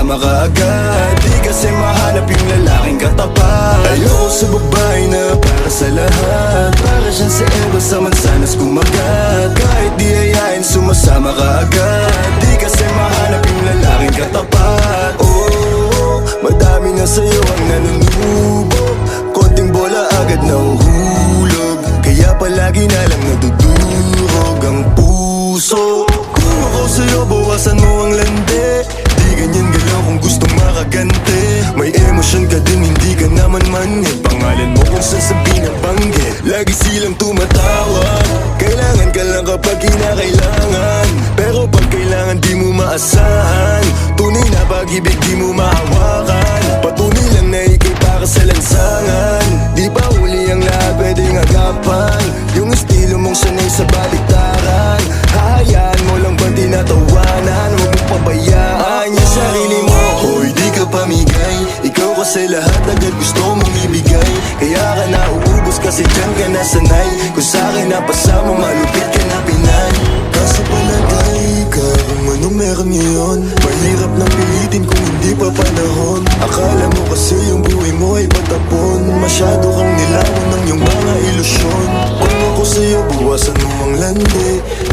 sumama ka agad. Di kasi mahanap yung lalaking katapat. Ayoko sa babae na para sa lahat. Para siyang si Eva sa mansanas kumagat. Kahit di ayain sumasama ka agad. Di kasi mahanap yung lalaking katapat. Oh, madami na sa'yo ang nanunubog. Konting bola agad nahuhulog. Kaya palagi na lang nadudurog ang puso. Kung ako sa'yo bawasan mo ang lande. Di ganyan galaw kung gustong makaganti. May emosyon ka din hindi ka naman manhid. Pangalan mo kung saan sa binabanggit. Lagi silang tumatawag. Kailangan ka lang kapag kinakailangan. Pero pag kailangan di mo maasahan. Tunay na pag-ibig di mo mahawakan. Patunay lang na ikay para sa lansangan. Di pa huli ang lahat pwedeng agapan. Yung estilo mong sanay sa baliktaran. Hahayaan mo lang bang tinatawanan. Huwag mong pabayaan yung sarili mo. Hoy di ka pamigay. Ikaw kasi lahat agad gusto mong ibigay. Kaya ka nauubos kasi dyan ka nasanay. Kung sa'kin napasama malupit ka na pinay. Kaso palagay ka kung anong meron ngayon. Mahirap nang pilitin kung hindi pa panahon. Akala mo kasi yung buhay mo ay patapon. Masyado kang nilamon ng iyong mga ilusyon. Kung ako sa'yo buwasan mo ang lande.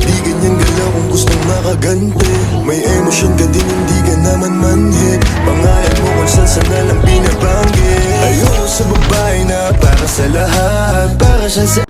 Di ganyan galaw kung gustong makaganti. May emosyon ka din hindi ka naman manhid. Pangalan mo kung saan na lang binabanggit. Ayoko sa babae na para sa lahat. Para siya sa